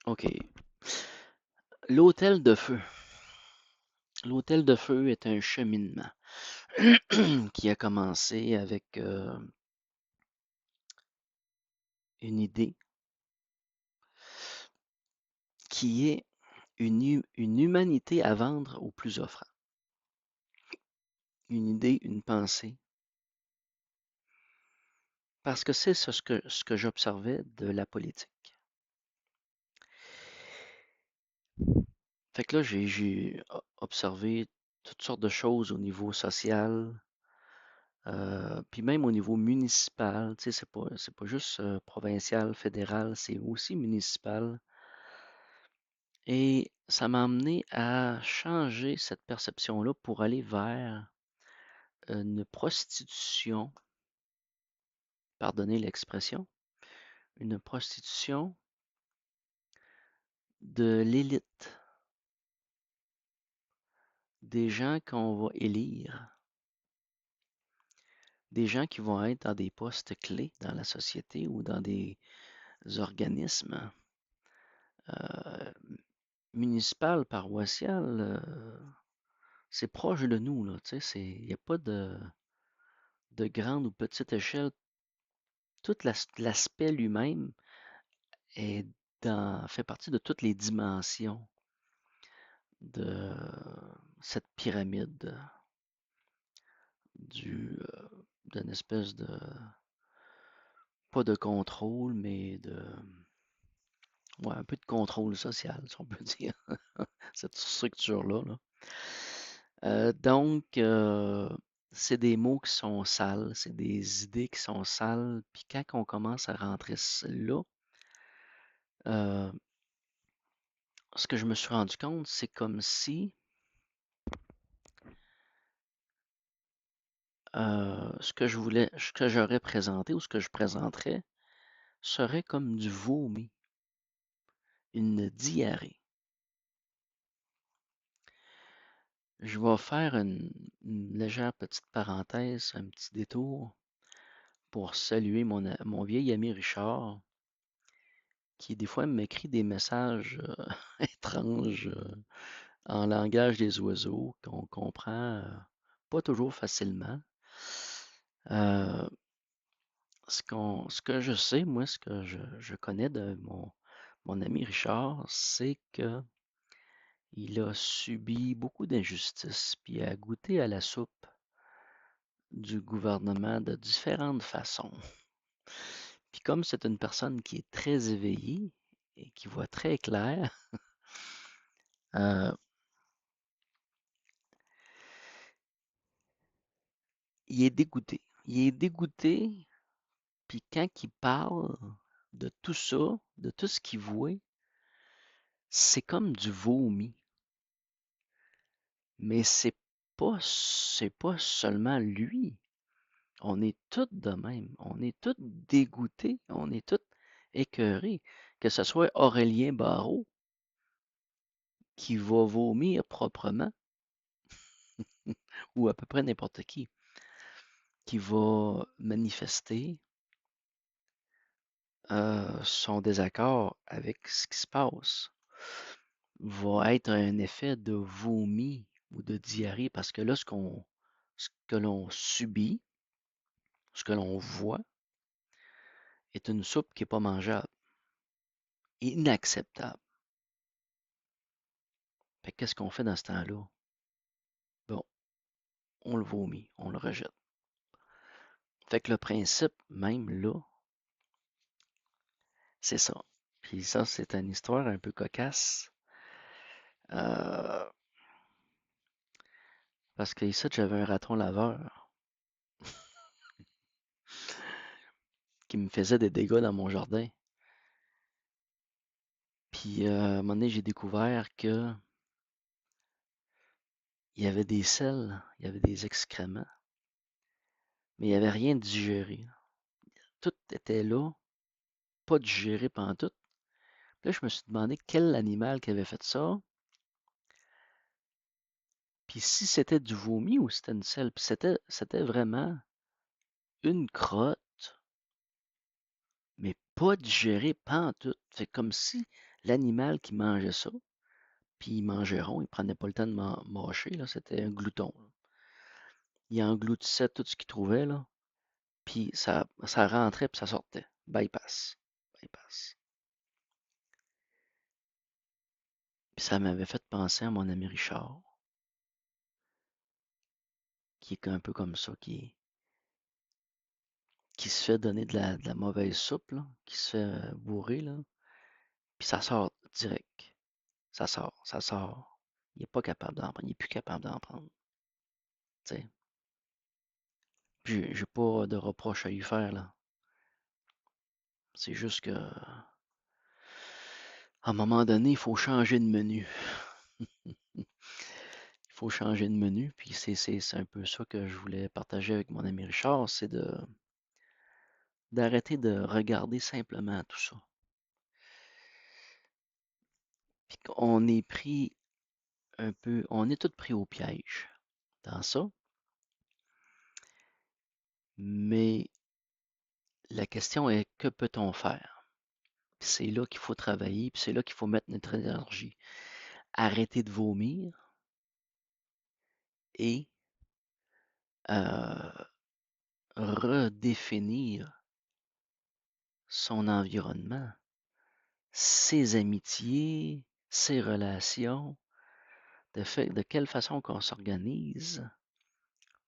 OK. L'hôtel de feu. L'hôtel de feu est un cheminement qui a commencé avec une idée qui est une humanité à vendre au plus offrant. Une idée, une pensée. Parce que c'est ce que j'observais de la politique. Fait que là, j'ai observé toutes sortes de choses au niveau social, puis même au niveau municipal. Tu sais, c'est pas juste provincial, fédéral, c'est aussi municipal. Et ça m'a amené à changer cette perception-là pour aller vers une prostitution, pardonnez l'expression, une prostitution de l'élite, des gens qu'on va élire, des gens qui vont être dans des postes clés dans la société ou dans des organismes municipaux, paroissiales. C'est proche de nous, là, tu sais, il n'y a pas de grande ou petite échelle. Tout l'aspect lui-même est fait partie de toutes les dimensions de cette pyramide d'une espèce de, pas de contrôle, mais ouais, un peu de contrôle social, si on peut dire, cette structure-là, là. Donc, c'est des mots qui sont sales, c'est des idées qui sont sales, puis quand on commence à rentrer là, euh, ce que je me suis rendu compte, c'est comme si ce que j'aurais présenté ou ce que je présenterais serait comme du vomi, une diarrhée. Je vais faire une légère petite parenthèse, un petit détour pour saluer mon vieil ami Richard, qui des fois m'écrit des messages étranges en langage des oiseaux qu'on comprend pas toujours facilement. Euh, ce que je sais, moi, ce que je connais de mon ami Richard, c'est que il a subi beaucoup d'injustices, puis a goûté à la soupe du gouvernement de différentes façons. Puis comme c'est une personne qui est très éveillée et qui voit très clair, euh, il est dégoûté. Il est dégoûté, puis quand il parle de tout ça, de tout ce qu'il voit, c'est comme du vomi. Mais c'est pas seulement lui. On est tous de même. On est tous dégoûtés. On est tous écœurés. Que ce soit Aurélien Barraud qui va vomir proprement, ou à peu près n'importe qui va manifester son désaccord avec ce qui se passe, va être un effet de vomi ou de diarrhée parce que là, ce que l'on subit, ce que l'on voit, est une soupe qui n'est pas mangeable, inacceptable. Fait qu'est-ce qu'on fait dans ce temps-là? Bon, on le vomit, on le rejette. Fait que le principe, même là, c'est ça. Puis ça, c'est une histoire un peu cocasse. euh, Parce que ici, j'avais un raton laveur qui me faisait des dégâts dans mon jardin. Puis à un moment donné, j'ai découvert que il y avait des selles, il y avait des excréments, mais il n'y avait rien de digéré. Tout était là, pas digéré pantoute. Puis là, je me suis demandé quel animal qui avait fait ça, puis si c'était du vomi ou c'était une selle. Puis c'était vraiment une crotte, mais pas digérée pantoute. C'est comme si l'animal qui mangeait ça, puis il mangeait rond, il prenait pas le temps de mâcher, là, c'était un glouton, là. Il engloutissait tout ce qu'il trouvait, là, puis ça rentrait puis ça sortait. Bypass. Bypass. Puis ça m'avait fait penser à mon ami Richard, qui est un peu comme ça, qui se fait donner de la mauvaise soupe, là, qui se fait bourrer, là, puis ça sort direct. Ça sort, ça sort. Il n'est pas capable d'en prendre, il n'est plus capable d'en prendre. Tu sais. Puis j'ai pas de reproche à lui faire, là. C'est juste que, à un moment donné, il faut changer de menu. Il faut changer de menu, puis c'est un peu ça que je voulais partager avec mon ami Richard, c'est d'arrêter de regarder simplement tout ça. Puis qu'on est pris un peu, on est tous pris au piège dans ça, mais la question est, que peut-on faire? Puis c'est là qu'il faut travailler, puis c'est là qu'il faut mettre notre énergie. Arrêter de vomir et euh, redéfinir son environnement, ses amitiés, ses relations, de quelle façon qu'on s'organise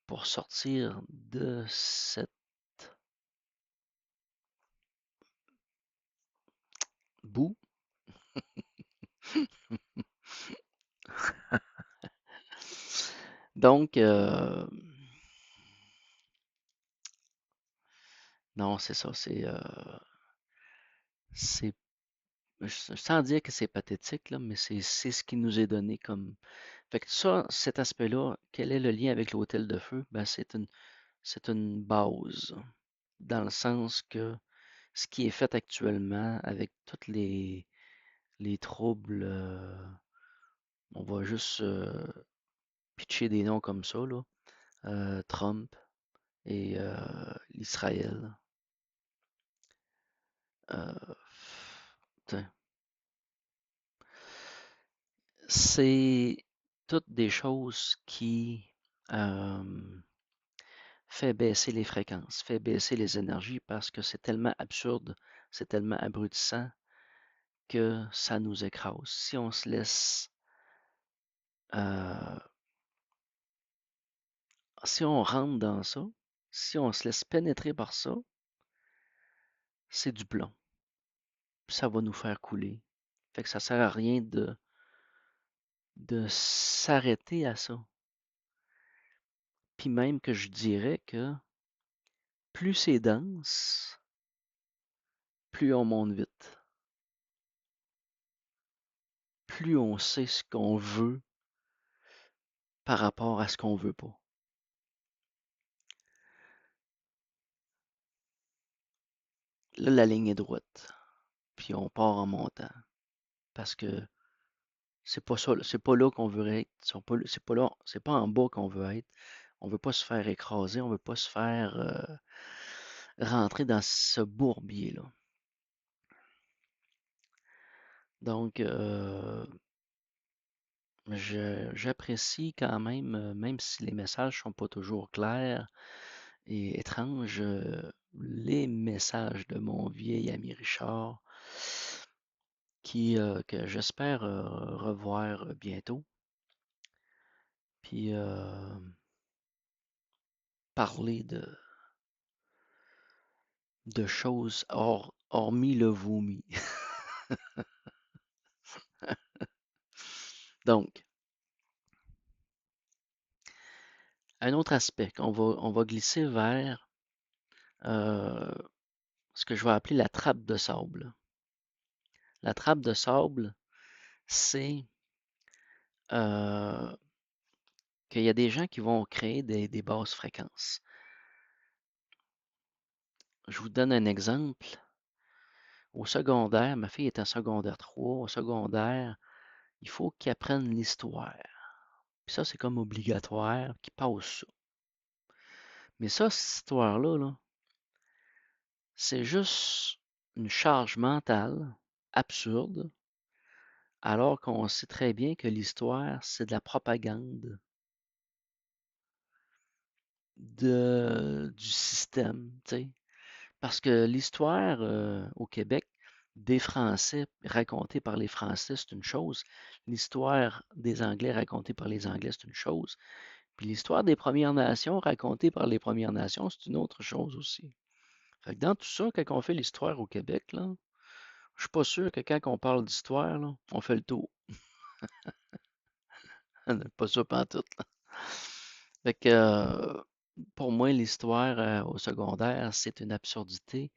pour sortir de cette boue. Donc, non, c'est ça, c'est, sans dire que c'est pathétique, là, mais c'est ce qui nous est donné comme. Fait que ça, cet aspect-là, quel est le lien avec l'hôtel de feu? Ben, c'est une base, dans le sens que ce qui est fait actuellement avec tous les troubles, on va juste pitcher des noms comme ça, là, Trump et l'Israël. Euh, c'est toutes des choses qui euh, fait baisser les fréquences, fait baisser les énergies parce que c'est tellement absurde, c'est tellement abrutissant que ça nous écrase. Si on se laisse, euh, si on rentre dans ça, si on se laisse pénétrer par ça, c'est du plomb. Ça va nous faire couler. Fait que ça sert à rien de s'arrêter à ça. Puis même que je dirais que plus c'est dense, plus on monte vite. Plus on sait ce qu'on veut par rapport à ce qu'on veut pas. Là, la ligne est droite, puis on part en montant. Parce que c'est pas ça, c'est pas là qu'on veut être. C'est pas là, c'est pas en bas qu'on veut être. On veut pas se faire écraser, on veut pas se faire rentrer dans ce bourbier-là. Donc, j'apprécie quand même, même si les messages sont pas toujours clairs et étranges, les messages de mon vieil ami Richard, que j'espère revoir bientôt. Puis parler de choses hormis le vomi. Donc, un autre aspect on va glisser vers euh, ce que je vais appeler la trappe de sable. La trappe de sable, c'est euh, qu'il y a des gens qui vont créer des basses fréquences. Je vous donne un exemple. Au secondaire, ma fille est en secondaire 3. Au secondaire, il faut qu'ils apprennent l'histoire. Puis ça, c'est comme obligatoire, qu'ils passent ça. Mais ça, cette histoire-là, là, c'est juste une charge mentale absurde alors qu'on sait très bien que l'histoire, c'est de la propagande du système, tu sais. Parce que l'histoire au Québec des Français racontée par les Français, c'est une chose. L'histoire des Anglais racontée par les Anglais, c'est une chose. Puis l'histoire des Premières Nations racontée par les Premières Nations, c'est une autre chose aussi. Fait que dans tout ça, quand on fait l'histoire au Québec, là, je suis pas sûr que quand on parle d'histoire, là, on fait le tour. Pas ça pantoute, là. Fait que pour moi, l'histoire au secondaire, c'est une absurdité.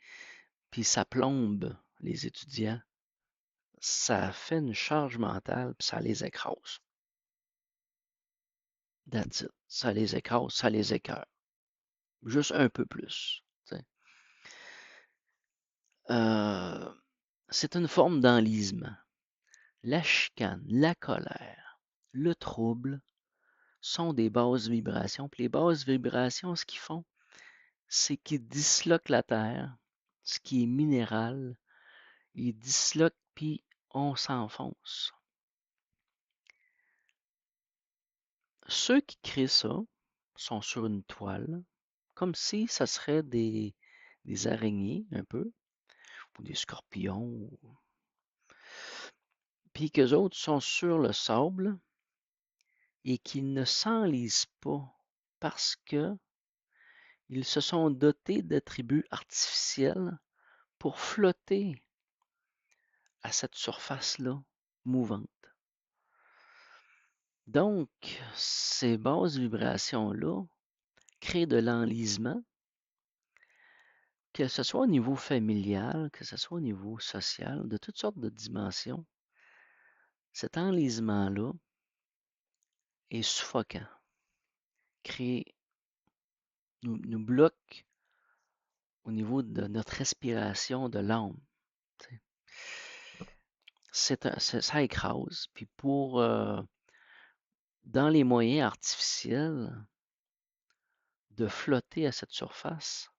Puis ça plombe les étudiants. Ça fait une charge mentale, puis ça les écrase. That's it. Ça les écrase, ça les écœure. Juste un peu plus. Euh, c'est une forme d'enlisement. La chicane, la colère, le trouble sont des basses vibrations. Puis les basses vibrations, ce qu'ils font, c'est qu'ils disloquent la terre, ce qui est minéral. Ils disloquent, puis on s'enfonce. Ceux qui créent ça sont sur une toile, comme si ça serait des araignées un peu, ou des scorpions, puis qu'eux autres sont sur le sable et qu'ils ne s'enlisent pas parce que ils se sont dotés d'attributs artificiels pour flotter à cette surface-là mouvante. Donc, ces basses vibrations-là créent de l'enlisement, que ce soit au niveau familial, que ce soit au niveau social, de toutes sortes de dimensions. Cet enlisement-là est suffocant, nous bloque au niveau de notre respiration de l'âme. Ça écrase. Puis dans les moyens artificiels de flotter à cette surface,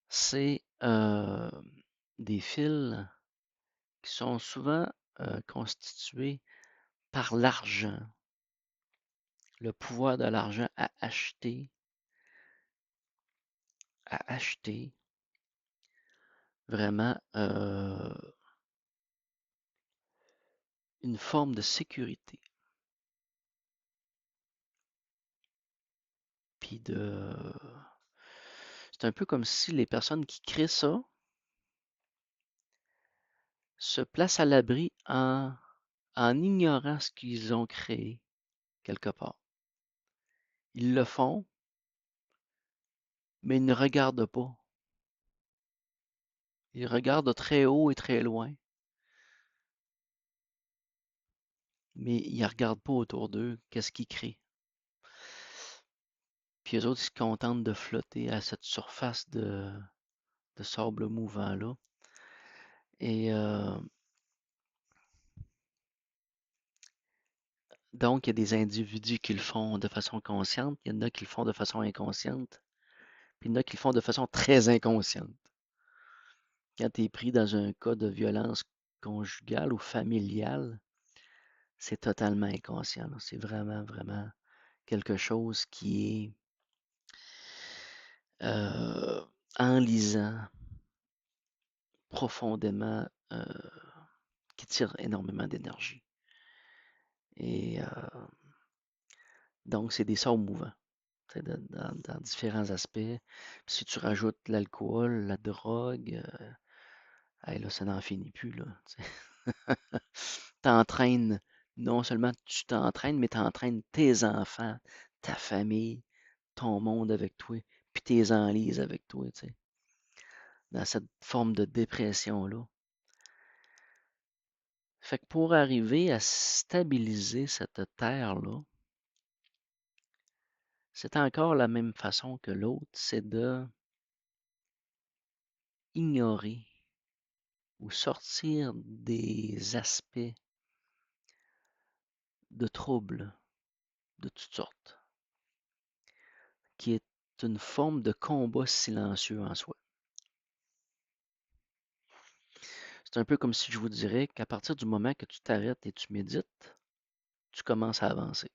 c'est des fils qui sont souvent constitués par l'argent, le pouvoir de l'argent à acheter vraiment une forme de sécurité. Puis c'est un peu comme si les personnes qui créent ça se placent à l'abri en ignorant ce qu'ils ont créé quelque part. Ils le font, mais ils ne regardent pas. Ils regardent très haut et très loin, mais ils ne regardent pas autour d'eux qu'est-ce qu'ils créent. Puis les autres, ils se contentent de flotter à cette surface de sable mouvant-là. Et donc, il y a des individus qui le font de façon consciente, il y en a qui le font de façon inconsciente, puis il y en a qui le font de façon très inconsciente. Quand tu es pris dans un cas de violence conjugale ou familiale, c'est totalement inconscient. C'est vraiment, vraiment quelque chose qui est enlisant, profondément, qui tire énormément d'énergie. Et donc, c'est des sorts mouvants dans différents aspects. Puis si tu rajoutes l'alcool, la drogue, hey, là, ça n'en finit plus, là. T'entraînes, non seulement tu t'entraînes, mais t'entraînes tes enfants, ta famille, ton monde avec toi, puis tes enlises avec toi, tu sais, dans cette forme de dépression-là. Fait que pour arriver à stabiliser cette terre-là, c'est encore la même façon que l'autre, c'est de ignorer ou sortir des aspects de troubles de toutes sortes, qui est une forme de combat silencieux en soi. C'est un peu comme si je vous dirais qu'à partir du moment que tu t'arrêtes et tu médites, tu commences à avancer.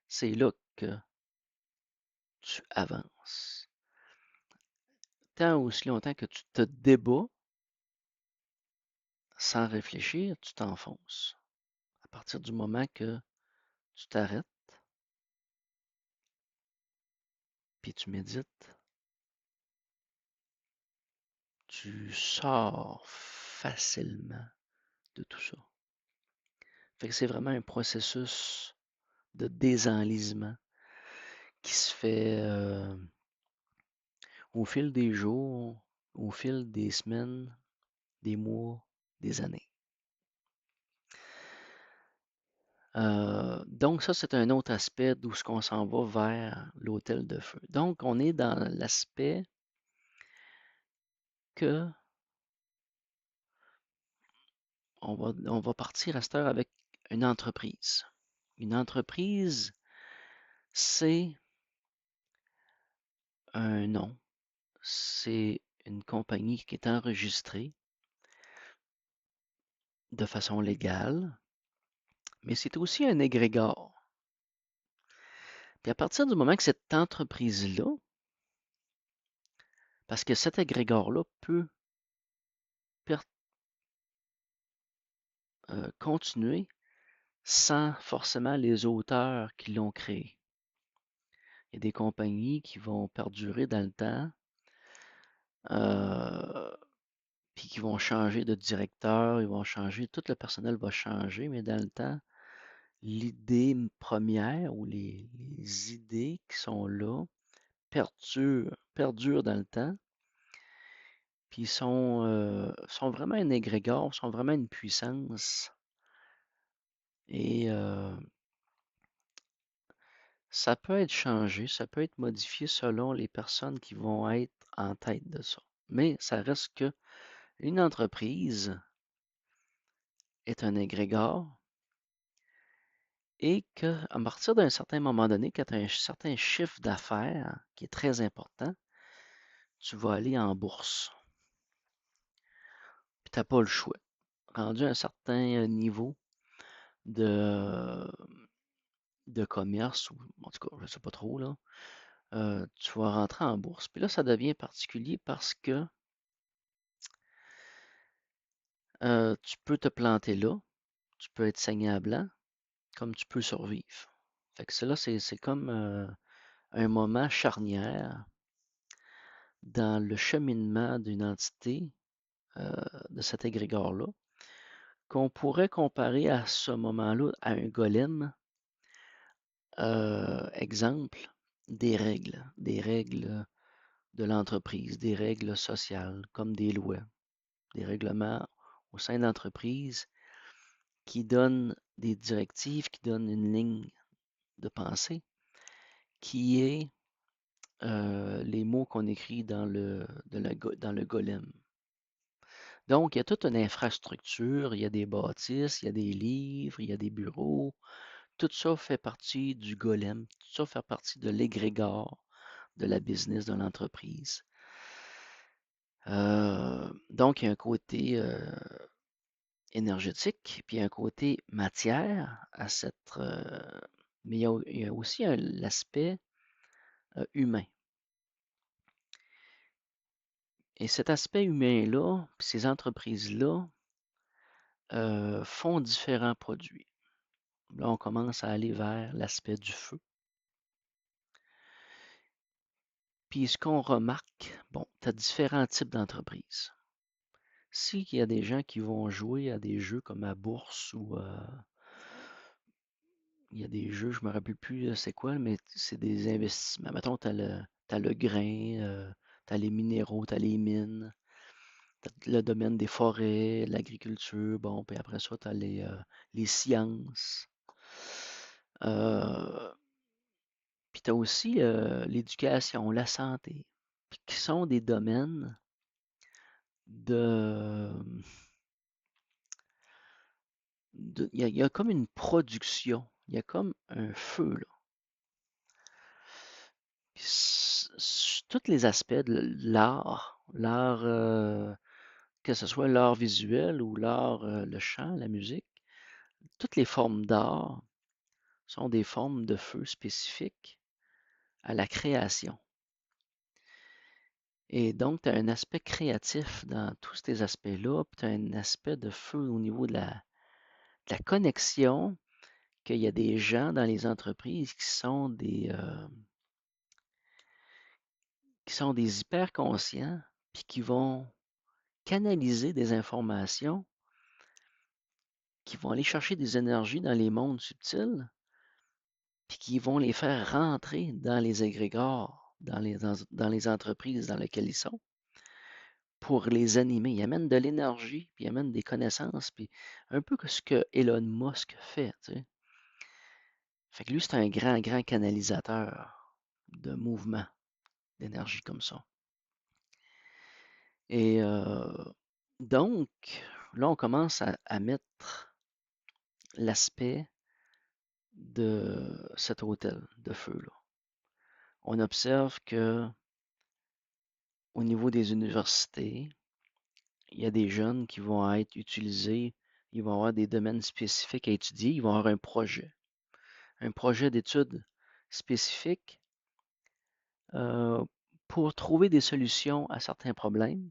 C'est là que tu avances. Tant aussi longtemps que tu te débats sans réfléchir, tu t'enfonces. À partir du moment que tu t'arrêtes, puis tu médites, tu sors facilement de tout ça. Fait que c'est vraiment un processus de désenlisement qui se fait au fil des jours, au fil des semaines, des mois, des années. Donc ça, c'est un autre aspect d'où ce qu'on s'en va vers l'hôtel de feu. Donc, on est dans l'aspect que on va partir à cette heure avec une entreprise. Une entreprise, c'est un nom, c'est une compagnie qui est enregistrée de façon légale, mais c'est aussi un égrégore. Puis à partir du moment que cette entreprise-là, parce que cet égrégore-là peut continuer sans forcément les auteurs qui l'ont créé. Il y a des compagnies qui vont perdurer dans le temps, puis qui vont changer de directeur, ils vont changer, tout le personnel va changer, mais dans le temps, l'idée première ou les idées qui sont là perdurent dans le temps, puis sont vraiment un égrégore, sont vraiment une puissance. Et ça peut être changé, ça peut être modifié selon les personnes qui vont être en tête de ça. Mais ça reste que une entreprise est un égrégore et qu'à partir d'un certain moment donné, quand tu as un certain chiffre d'affaires qui est très important, tu vas aller en bourse. Puis tu n'as pas le choix. Rendu à un certain niveau de, de commerce, ou en tout cas, je ne sais pas trop, là, tu vas rentrer en bourse. Puis là, ça devient particulier parce que tu peux te planter là, tu peux être saigné à blanc, comme tu peux survivre. Fait que cela, c'est comme un moment charnière dans le cheminement d'une entité euh, de cet égrégore-là, qu'on pourrait comparer à ce moment-là à un golem. Exemple, des règles de l'entreprise, des règles sociales, comme des lois, des règlements au sein de l'entreprise qui donnent des directives, qui donnent une ligne de pensée, qui est les mots qu'on écrit dans le golem. Donc, il y a toute une infrastructure, il y a des bâtisses, il y a des livres, il y a des bureaux. Tout ça fait partie du golem, tout ça fait partie de l'égrégore de la business de l'entreprise. Donc, il y a un côté énergétique, puis il y a un côté matière à cette... mais il y a aussi l'aspect humain. Et cet aspect humain-là, puis ces entreprises-là, font différents produits. Là, on commence à aller vers l'aspect du feu. Puis ce qu'on remarque, bon, tu as différents types d'entreprises. S'il y a des gens qui vont jouer à des jeux comme à bourse ou il y a des jeux, je me rappelle plus c'est quoi, mais c'est des investissements. Mettons, t'as le grain, tu as les minéraux, tu as les mines, t'as le domaine des forêts, l'agriculture, bon, puis après ça, tu as les sciences. Euh, Puis tu as aussi l'éducation, la santé, puis qui sont des domaines de... il y a comme une production, il y a comme un feu, là. Puis tous les aspects de l'art, que ce soit l'art visuel ou l'art, le chant, la musique, toutes les formes d'art sont des formes de feu spécifiques à la création. Et donc, tu as un aspect créatif dans tous ces aspects-là, puis tu as un aspect de feu au niveau de la connexion, qu'il y a des gens dans les entreprises qui sont des hyper conscients, puis qui vont canaliser des informations, qui vont aller chercher des énergies dans les mondes subtils, puis qui vont les faire rentrer dans les égrégores, dans les entreprises dans lesquelles ils sont, pour les animer. Ils amènent de l'énergie, puis ils amènent des connaissances, puis un peu que ce que Elon Musk fait, tu sais. Fait que lui, c'est un grand, grand canalisateur de mouvements, d'énergie comme ça. Et donc, là, on commence à mettre l'aspect de cet hôtel de feu-là. On observe que au niveau des universités, il y a des jeunes qui vont être utilisés, ils vont avoir des domaines spécifiques à étudier, ils vont avoir un projet d'études spécifique pour trouver des solutions à certains problèmes.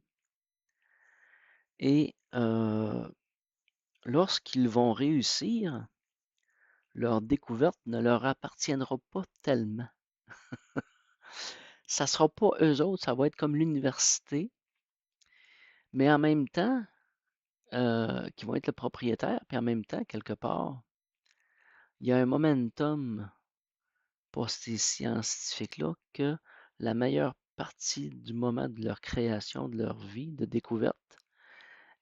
Et lorsqu'ils vont réussir, leur découverte ne leur appartiendra pas tellement. Ça ne sera pas eux autres, ça va être comme l'université, mais en même temps, qui vont être le propriétaire, puis en même temps, quelque part, il y a un momentum pour ces scientifiques-là que la meilleure partie du moment de leur création, de leur vie, de découverte,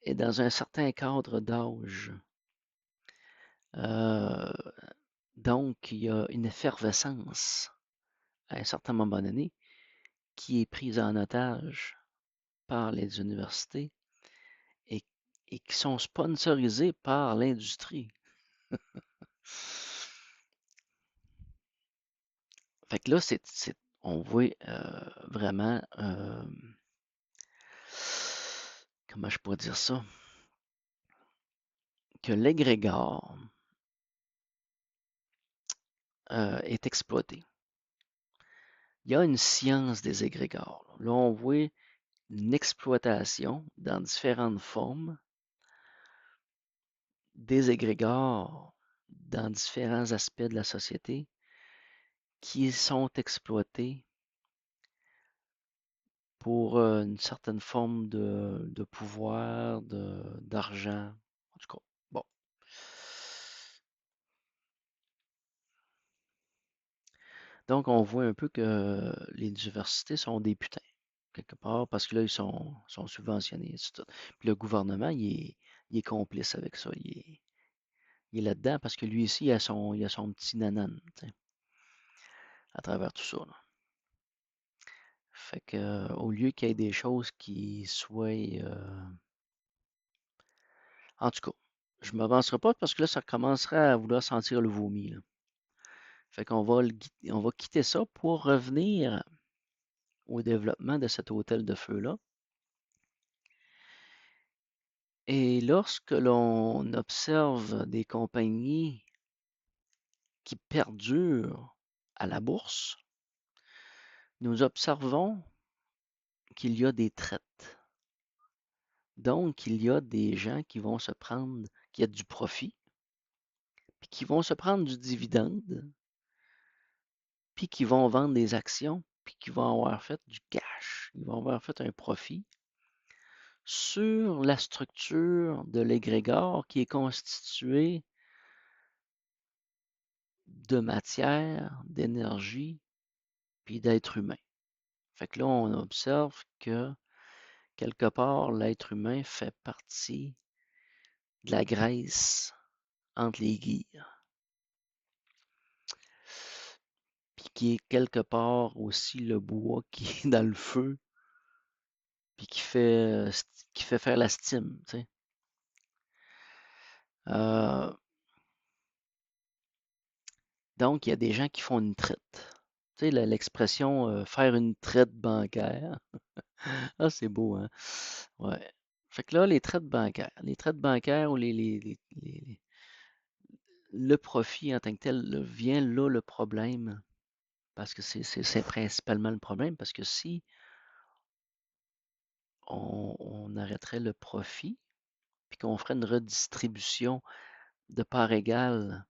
est dans un certain cadre d'âge. Euh, donc, il y a une effervescence à un certain moment donné qui est prise en otage par les universités et, et qui sont sponsorisées par l'industrie. Fait que là, on voit vraiment, comment je pourrais dire ça, que l'égrégore est exploité. Il y a une science des égrégores. Là, on voit une exploitation dans différentes formes des égrégores dans différents aspects de la société qui sont exploités pour une certaine forme de pouvoir, d'argent. En tout cas, bon. Donc, on voit un peu que les universités sont des putains, quelque part, parce que là, sont subventionnés. Puis le gouvernement, il est complice avec ça. Il est là-dedans parce que lui ici, il a son petit nanan, à travers tout ça, là. Fait que, au lieu qu'il y ait des choses qui soient. En tout cas, je ne m'avancerai pas parce que là, ça commencerait à vouloir sentir le vomi, là. Fait qu'on on va quitter ça pour revenir au développement de cet hôtel de feu-là. Et lorsque l'on observe des compagnies qui perdurent à la bourse, nous observons qu'il y a des traites. Donc, il y a des gens qui vont se prendre, qui a du profit, puis qui vont se prendre du dividende, puis qui vont vendre des actions, puis qui vont avoir fait du cash. Ils vont avoir fait un profit sur la structure de l'égrégore qui est constituée de matière, d'énergie, puis d'être humain. Fait que là, on observe que quelque part, l'être humain fait partie de la graisse entre les guilles, puis qui est quelque part aussi le bois qui est dans le feu, puis qui fait faire la stime, tu sais. Euh, donc, il y a des gens qui font une traite. Tu sais, l'expression faire une traite bancaire. Ah, c'est beau, hein? Ouais. Fait que là, les traites bancaires ou le profit en tant que tel, là, vient là le problème, parce que c'est principalement le problème, parce que si on arrêterait le profit, puis qu'on ferait une redistribution de part égale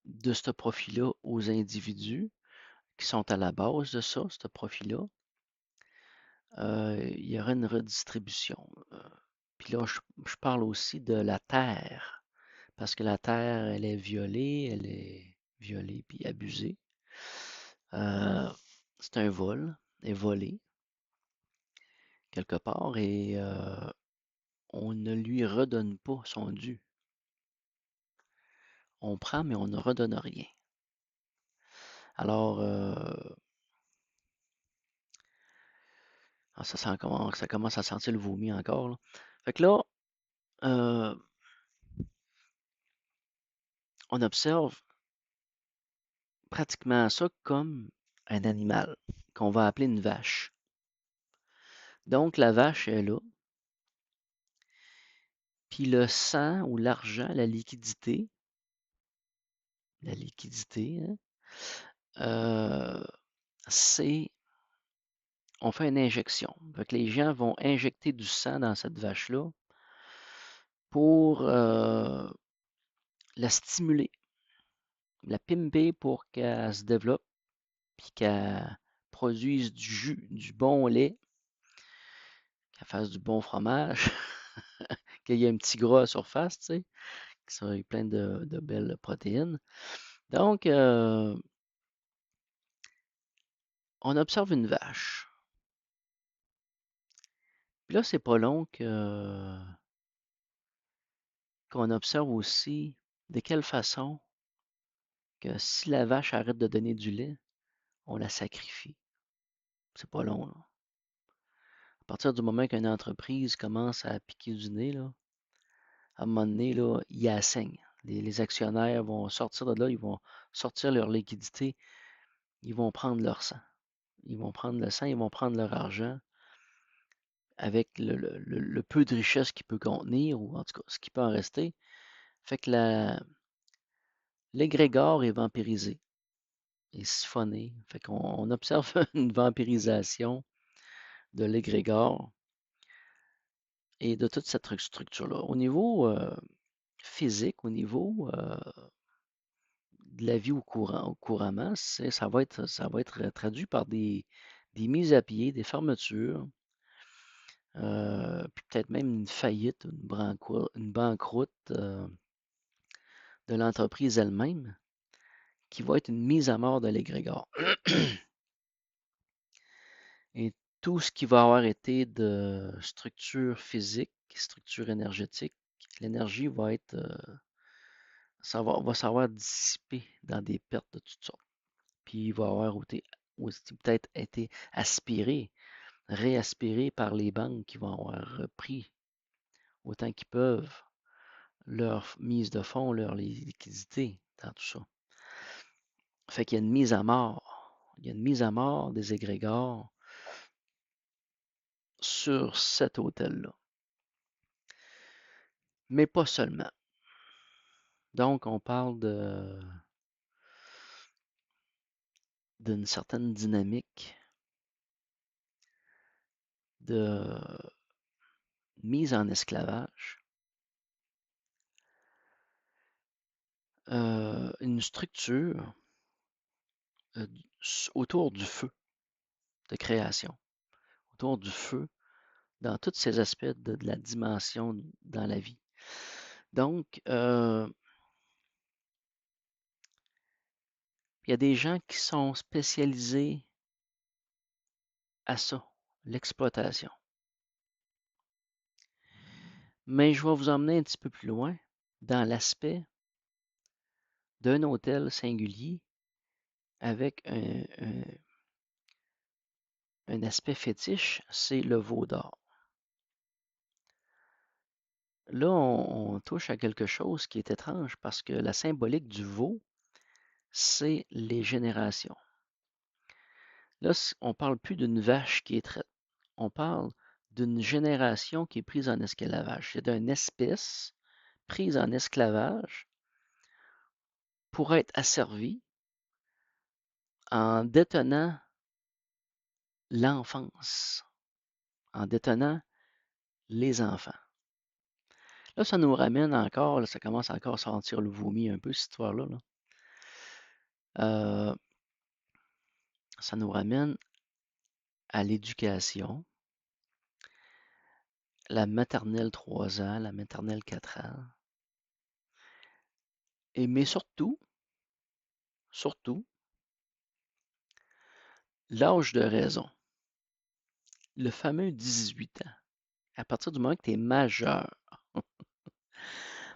de ce profit-là aux individus qui sont à la base de ça, ce profit-là, il y aurait une redistribution. Puis là, je parle aussi de la terre, parce que la terre, elle est violée puis abusée. C'est un vol, elle est volée quelque part et on ne lui redonne pas son dû. On prend, mais on ne redonne rien. Alors, ça commence à sentir le vomi encore, là. Fait que là, euh, on observe pratiquement ça comme un animal qu'on va appeler une vache. Donc, la vache est là, puis le sang ou l'argent, la liquidité, hein, c'est, on fait une injection. Fait que les gens vont injecter du sang dans cette vache-là pour la stimuler, la pimper pour qu'elle se développe, puis qu'elle produise du jus, du bon lait, qu'elle fasse du bon fromage, qu'il y ait un petit gras à surface, tu sais, qui soit plein de belles protéines. Donc, on observe une vache. Puis là, c'est pas long qu'on observe aussi de quelle façon que si la vache arrête de donner du lait, on la sacrifie. C'est pas long, là. À partir du moment qu'une entreprise commence à piquer du nez, là, à un moment donné, là, il assaigne. Les actionnaires vont sortir de là, ils vont sortir leur liquidité, ils vont prendre leur sang. Ils vont prendre le sang, ils vont prendre leur argent avec le peu de richesse qu'il peut contenir, ou en tout cas ce qui peut en rester. Fait que l'égrégore est vampirisé, est siphonné. Fait qu'on observe une vampirisation de l'égrégore et de toute cette structure-là. Au niveau physique, au niveau de la vie couramment, ça va être traduit par des mises à pied, des fermetures, puis peut-être même une faillite, une banqueroute de l'entreprise elle-même, qui va être une mise à mort de l'égrégore. Et tout ce qui va avoir été de structure physique, structure énergétique, l'énergie va être, va savoir dissiper dans des pertes de toutes sortes. Puis il va avoir aussi peut-être été aspiré, réaspiré par les banques qui vont avoir repris autant qu'ils peuvent leur mise de fonds, leur liquidité dans tout ça. Fait qu'il y a une mise à mort. Il y a une mise à mort des égrégores sur cet hôtel-là. Mais pas seulement. Donc, on parle d'une certaine dynamique de mise en esclavage, une structure euh, autour du feu de création, autour du feu dans tous ces aspects de la dimension dans la vie. Donc, il y a des gens qui sont spécialisés à ça, l'exploitation. Mais je vais vous emmener un petit peu plus loin dans l'aspect d'un hôtel singulier avec un aspect fétiche, c'est le veau d'or. Là, on touche à quelque chose qui est étrange parce que la symbolique du veau, c'est les générations. Là, on ne parle plus d'une vache qui est traite. On parle d'une génération qui est prise en esclavage. C'est d'une espèce prise en esclavage pour être asservie en détenant l'enfance, en détenant les enfants. Là, ça nous ramène encore, là, ça commence encore à sentir le vomi un peu, cette histoire-là. Là. Euh, ça nous ramène à l'éducation, la maternelle 3 ans, la maternelle 4 ans. Mais surtout, l'âge de raison, le fameux 18 ans, à partir du moment que tu es majeur.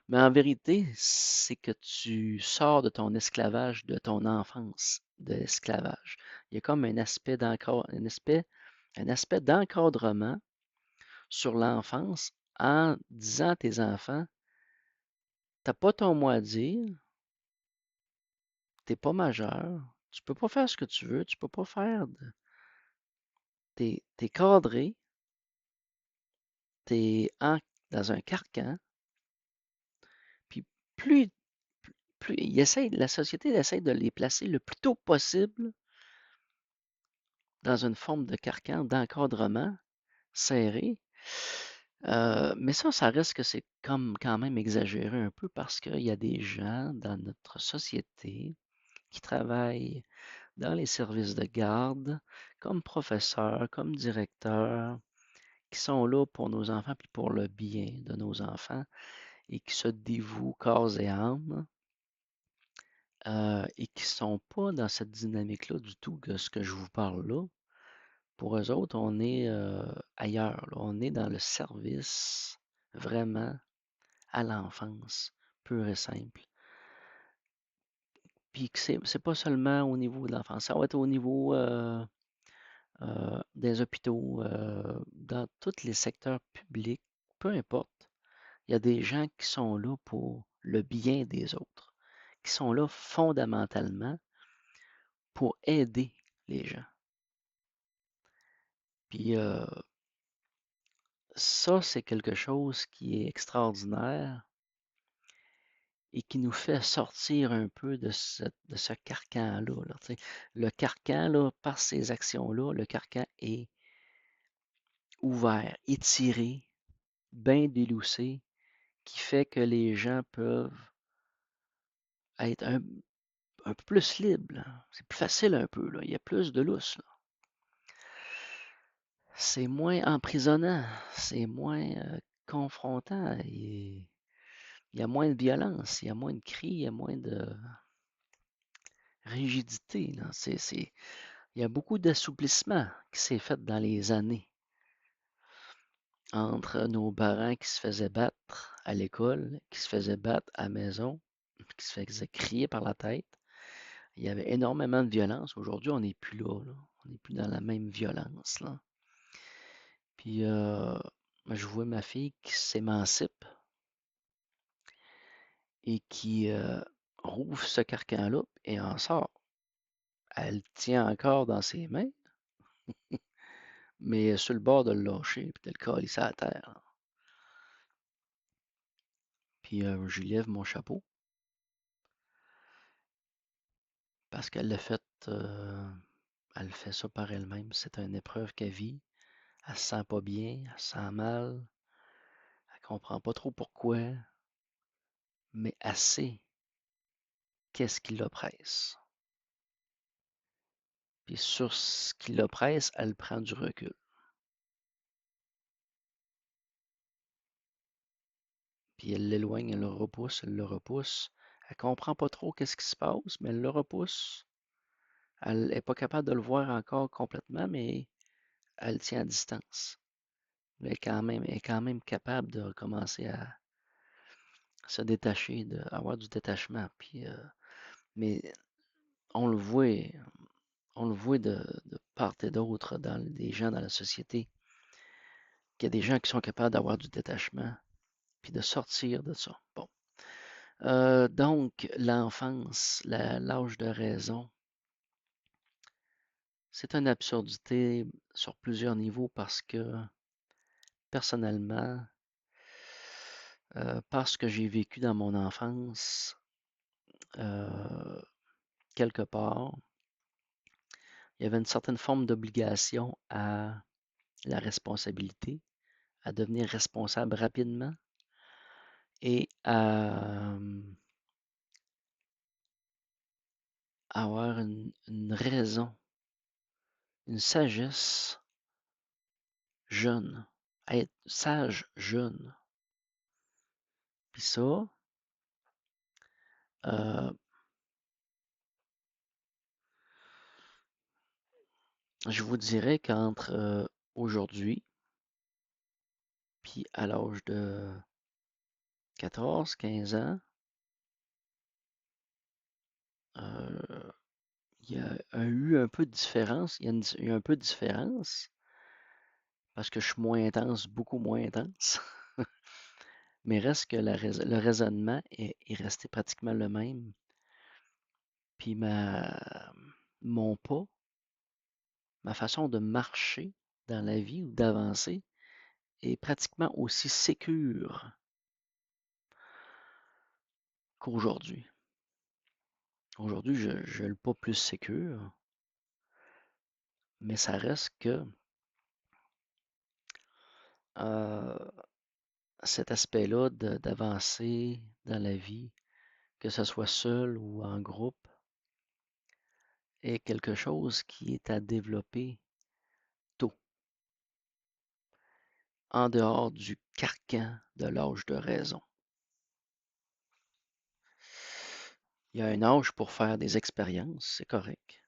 Mais en vérité, c'est que tu sors de ton esclavage, de ton enfance de l'esclavage. Il y a comme un aspect d'encadrement sur l'enfance en disant à tes enfants, t'as pas ton mot à dire, t'es pas majeur, tu peux pas faire ce que tu veux, tu peux pas faire t'es cadré, t'es dans un carcan, puis plus, plus la société essaie de les placer le plus tôt possible dans une forme de carcan, d'encadrement serré. Mais ça reste que c'est comme quand même exagéré un peu parce qu'il y a des gens dans notre société qui travaillent dans les services de garde, comme professeurs, comme directeurs, qui sont là pour nos enfants puis pour le bien de nos enfants et qui se dévouent corps et âme et qui ne sont pas dans cette dynamique-là du tout que ce que je vous parle là. Pour eux autres, on est ailleurs, là. On est dans le service vraiment à l'enfance, pure et simple. Puis que c'est pas seulement au niveau de l'enfance, ça va être au niveau des hôpitaux, dans tous les secteurs publics, peu importe. Il y a des gens qui sont là pour le bien des autres, qui sont là fondamentalement pour aider les gens. Puis ça, c'est quelque chose qui est extraordinaire et qui nous fait sortir un peu de ce carcan-là. Là, le carcan, là, par ces actions-là, le carcan est ouvert, étiré, bien déloussé, qui fait que les gens peuvent être un peu plus libres. C'est plus facile un peu. Là. Il y a plus de lousse. Là. C'est moins emprisonnant, c'est moins confrontant. Il y a moins de violence, il y a moins de cris, il y a moins de rigidité. Là. Il y a beaucoup d'assouplissement qui s'est fait dans les années entre nos parents qui se faisaient battre à l'école, qui se faisaient battre à la maison, qui se faisaient crier par la tête. Il y avait énormément de violence. Aujourd'hui, on n'est plus là, là. On n'est plus dans la même violence. Là. Puis, je vois ma fille qui s'émancipe et qui rouvre ce carcan-là et en sort. Elle tient encore dans ses mains, mais elle est sur le bord de le lâcher puis de le calisser à terre. Puis je lui lève mon chapeau parce qu'elle l'a fait, elle fait ça par elle-même. C'est une épreuve qu'elle vit. Elle se sent pas bien, elle se sent mal, elle comprend pas trop pourquoi, mais elle sait qu'est-ce qui l'oppresse. Puis sur ce qui l'oppresse, elle prend du recul. Puis elle l'éloigne, elle le repousse, elle le repousse. Elle comprend pas trop qu'est-ce qui se passe, mais elle le repousse. Elle n'est pas capable de le voir encore complètement, mais elle tient à distance. Mais elle est quand même capable de recommencer à se détacher, avoir du détachement. Puis, mais on le voit, on le voit de part et d'autre dans des gens dans la société, qu'il y a des gens qui sont capables d'avoir du détachement, puis de sortir de ça. Bon. Donc, l'enfance, l'âge de raison, c'est une absurdité sur plusieurs niveaux parce que personnellement, par ce que j'ai vécu dans mon enfance, euh, quelque part, il y avait une certaine forme d'obligation à la responsabilité, à devenir responsable rapidement et à avoir une raison, une sagesse jeune, à être sage jeune. Puis ça, euh, je vous dirais qu'entre aujourd'hui puis à l'âge de 14, 15 ans, euh, il y a eu un peu de différence. Il y a un peu de différence parce que je suis moins intense, beaucoup moins intense. Mais reste que le raisonnement est resté pratiquement le même. Puis mon pas, ma façon de marcher dans la vie ou d'avancer est pratiquement aussi sécure qu'aujourd'hui. Aujourd'hui, je le pas plus sécure, mais ça reste que euh, cet aspect-là d'avancer dans la vie, que ce soit seul ou en groupe, est quelque chose qui est à développer tôt, en dehors du carcan de l'âge de raison. Il y a un âge pour faire des expériences, c'est correct.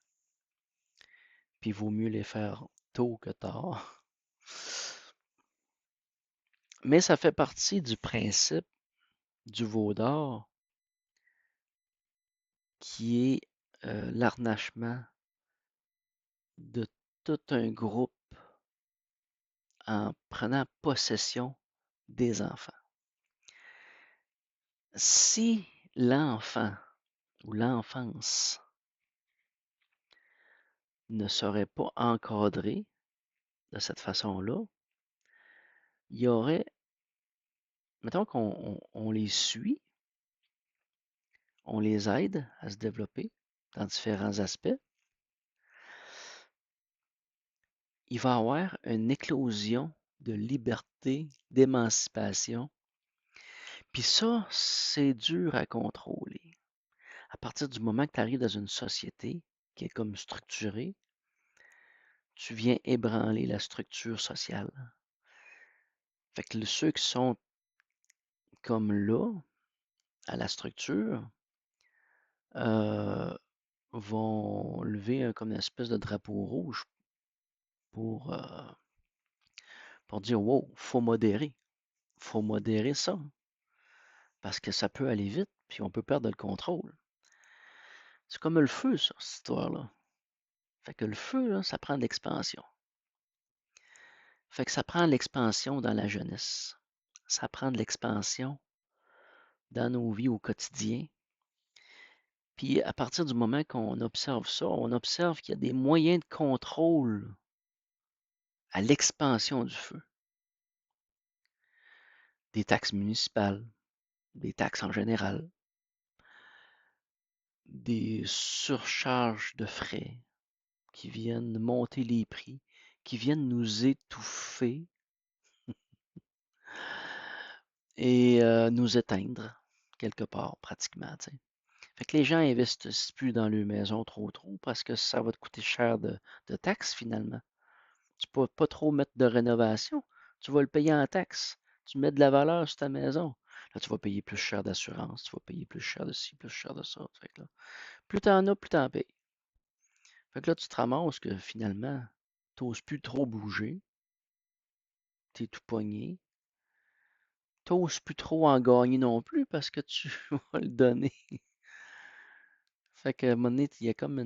Puis il vaut mieux les faire tôt que tard. Mais ça fait partie du principe du veau d'or qui est l'harnachement de tout un groupe en prenant possession des enfants. Si l'enfant ou l'enfance ne serait pas encadré de cette façon-là, il y aurait, mettons qu'on les suit, on les aide à se développer dans différents aspects, il va y avoir une éclosion de liberté, d'émancipation. Puis ça, c'est dur à contrôler. À partir du moment que tu arrives dans une société qui est comme structurée, tu viens ébranler la structure sociale. Fait que ceux qui sont comme là, à la structure, euh, vont lever comme une espèce de drapeau rouge pour, euh, pour dire, wow, faut modérer ça, parce que ça peut aller vite, puis on peut perdre le contrôle. C'est comme le feu, ça, cette histoire-là. Fait que le feu, là, ça prend de l'expansion. Fait que ça prend de l'expansion dans la jeunesse. Ça prend de l'expansion dans nos vies au quotidien. Puis à partir du moment qu'on observe ça, on observe qu'il y a des moyens de contrôle à l'expansion du feu. Des taxes municipales, des taxes en général, des surcharges de frais qui viennent monter les prix, qui viennent nous étouffer et nous éteindre quelque part pratiquement. T'sais. Fait que les gens investissent plus dans leur maison trop parce que ça va te coûter cher de taxes finalement. Tu peux pas trop mettre de rénovation, tu vas le payer en taxes. Tu mets de la valeur sur ta maison. Là, tu vas payer plus cher d'assurance, tu vas payer plus cher de ci, plus cher de ça. Fait que là, plus t'en as, plus t'en payes. Fait que là, tu te ramasses que finalement, t'oses plus trop bouger, t'es tout pogné. T'oses plus trop en gagner non plus parce que tu vas le donner. Fait qu'à un moment donné, il y a comme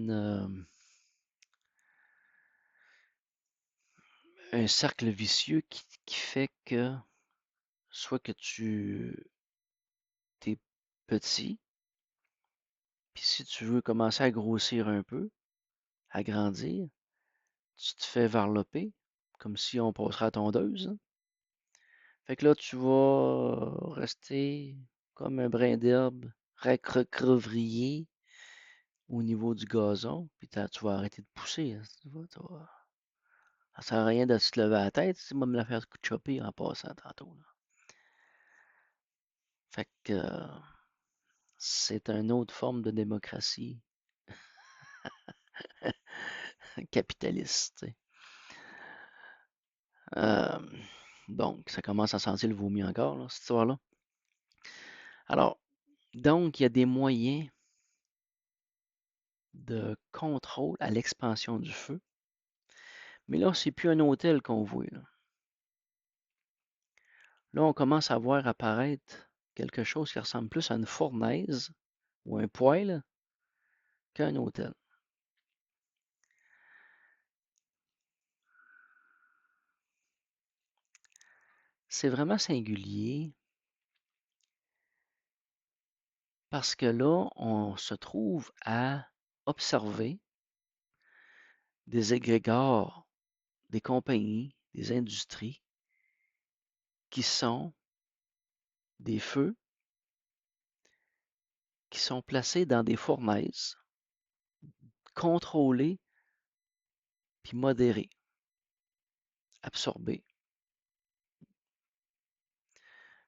un cercle vicieux qui fait que soit que tu es petit, puis si tu veux commencer à grossir un peu, à grandir, tu te fais varloper, comme si on passerait à tondeuse, hein. Fait que là, tu vas rester comme un brin d'herbe recroquevillé au niveau du gazon, puis tu vas arrêter de pousser, hein. Ça sert à rien de se lever à la tête, si moi me la faire chopper en passant tantôt, là. Fait que c'est une autre forme de démocratie capitaliste, tu sais. Euh, donc, ça commence à sentir le vomi encore, là, cette histoire-là. Alors, donc, il y a des moyens de contrôle à l'expansion du feu. Mais là, c'est plus un hôtel qu'on voit, là. Là, on commence à voir apparaître quelque chose qui ressemble plus à une fournaise ou un poêle qu'un hôtel. C'est vraiment singulier parce que là, on se trouve à observer des égrégores, des compagnies, des industries qui sont des feux qui sont placés dans des fournaises, contrôlés puis modérés, absorbés.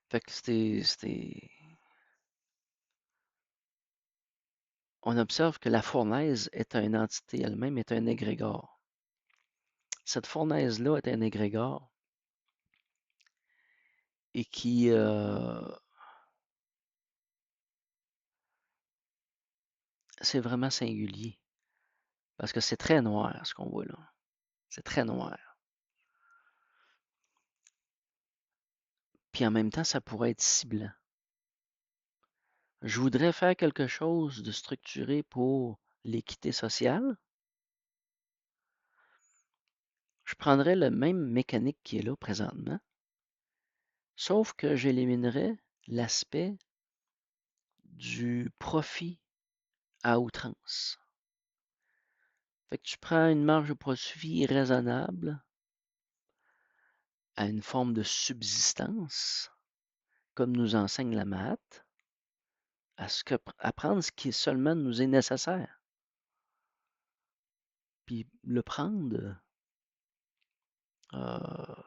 Fait que on observe que la fournaise est une entité elle-même, est un égrégore. Cette fournaise-là est un égrégore et qui c'est vraiment singulier parce que c'est très noir ce qu'on voit là. C'est très noir. Puis en même temps, ça pourrait être ciblant. Je voudrais faire quelque chose de structuré pour l'équité sociale. Je prendrais le même mécanique qui est là présentement, sauf que j'éliminerais l'aspect du profit à outrance. Fait que tu prends une marge de profit raisonnable à une forme de subsistance, comme nous enseigne la maths, à prendre ce qui seulement nous est nécessaire. Puis le prendre euh,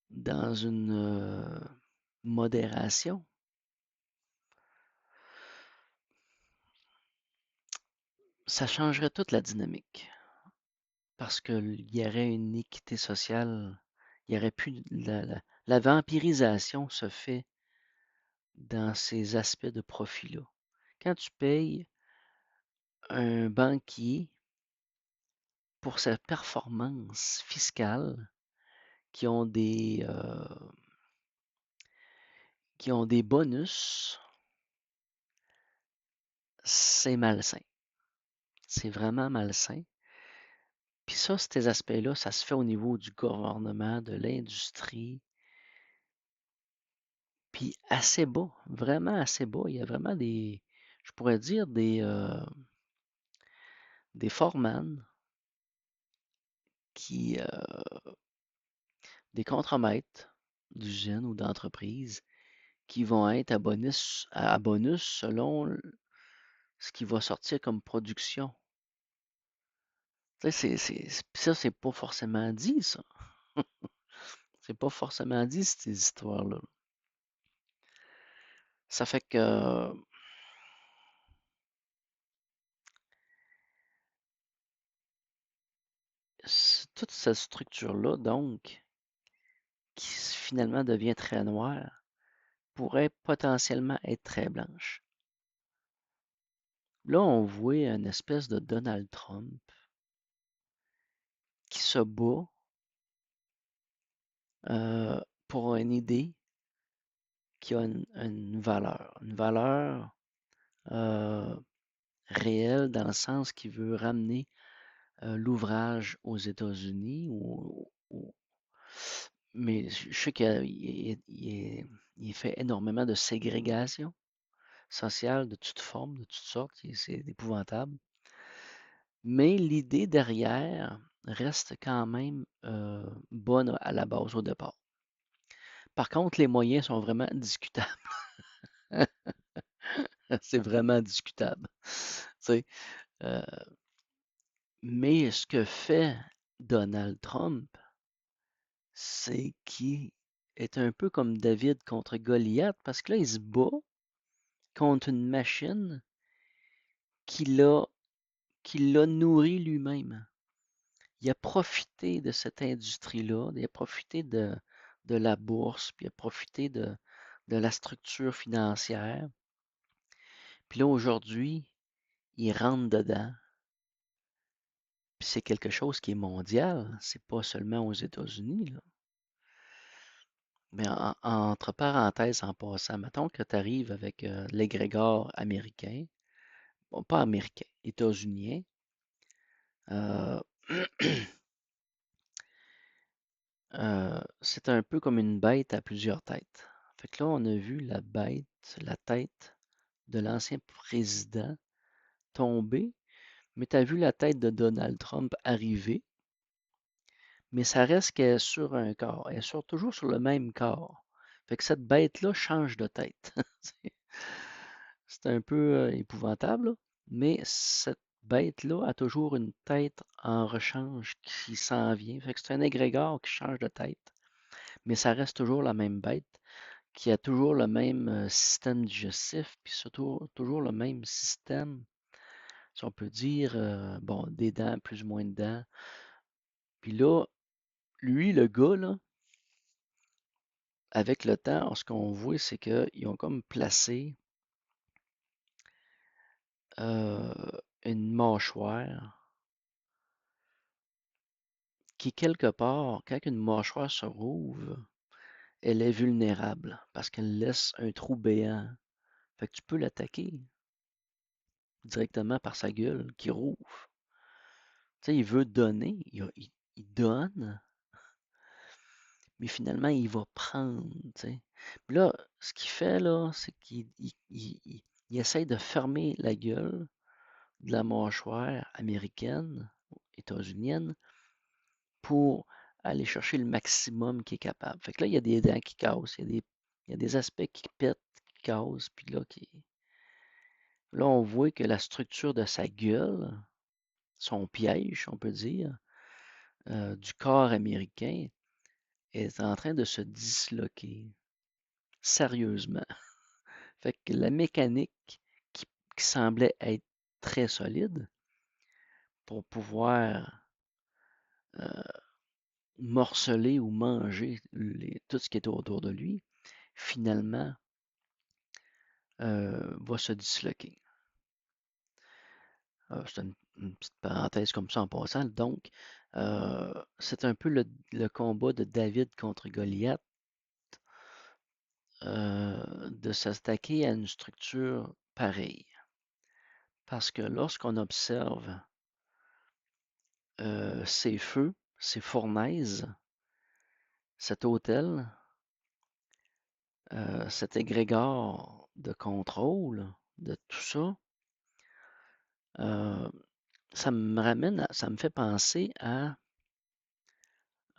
dans une modération. Ça changerait toute la dynamique parce qu'il y aurait une équité sociale. Il y aurait plus la vampirisation se fait dans ces aspects de profit-là. Quand tu payes un banquier pour sa performance fiscale, qui ont qui ont des bonus, c'est malsain. C'est vraiment malsain. Puis ça, ces aspects-là, ça se fait au niveau du gouvernement, de l'industrie, puis assez bas, vraiment assez bas. Il y a vraiment je pourrais dire des foreman des contremaîtres d'usines ou d'entreprises qui vont être à bonus selon ce qui va sortir comme production. Tu sais, ça, c'est pas forcément dit, ça. C'est pas forcément dit, ces histoires-là. Ça fait que toute cette structure-là, donc, qui finalement devient très noire, pourrait potentiellement être très blanche. Là, on voit une espèce de Donald Trump qui se bat pour une idée qui a une valeur euh, réelle dans le sens qu'il veut ramener l'ouvrage aux États-Unis. Mais je sais qu'il fait énormément de ségrégation sociale de toutes formes, de toutes sortes. C'est épouvantable. Mais l'idée derrière reste quand même bonne à la base au départ. Par contre, les moyens sont vraiment discutables. C'est vraiment discutable. Tu sais, euh, mais ce que fait Donald Trump, c'est qu'il est un peu comme David contre Goliath, parce que là, il se bat contre une machine qu'il a, qu'il a nourrie lui-même. Il a profité de cette industrie-là, il a profité de la bourse, puis il a profité de la structure financière. Puis là, aujourd'hui, il rentre dedans. Puis c'est quelque chose qui est mondial, c'est pas seulement aux États-Unis, là. Mais entre parenthèses, en passant, mettons que tu arrives avec l'égrégore américain, bon, pas américain, états-unien, euh, c'est un peu comme une bête à plusieurs têtes. Fait que là, on a vu la tête de l'ancien président tomber, mais tu as vu la tête de Donald Trump arriver, mais ça reste qu'elle est sur un corps, elle est toujours sur le même corps. Fait que cette bête-là change de tête. C'est un peu épouvantable, là, mais cette bête-là a toujours une tête en rechange qui s'en vient. Fait que c'est un égrégore qui change de tête, mais ça reste toujours la même bête, qui a toujours le même système digestif, puis surtout toujours le même système, si on peut dire, bon, des dents, plus ou moins de dents. Puis là, lui, le gars, là, avec le temps, ce qu'on voit, c'est qu'ils ont comme placé euh, une mâchoire qui, quelque part, quand une mâchoire se rouvre, elle est vulnérable parce qu'elle laisse un trou béant. Fait que tu peux l'attaquer directement par sa gueule qui rouvre. Tu sais, il veut donner, il donne, mais finalement, il va prendre, tu sais. Puis là, ce qu'il fait, là, c'est qu'il essaye de fermer la gueule de la mâchoire américaine, états-unienne, pour aller chercher le maximum qu'il est capable. Fait que là, il y a des dents qui cassent, il y a des aspects qui pètent, qui cassent, puis là, on voit que la structure de sa gueule, son piège, on peut dire, du corps américain, est en train de se disloquer sérieusement. Fait que la mécanique qui semblait être très solide pour pouvoir morceler ou manger tout ce qui est autour de lui, finalement, va se disloquer. C'est une petite parenthèse comme ça en passant. Donc, c'est un peu le combat de David contre Goliath, de s'attaquer à une structure pareille. Parce que lorsqu'on observe ces feux, ces fournaises, cet hôtel, cet égrégore de contrôle de tout ça, euh, ça me fait penser à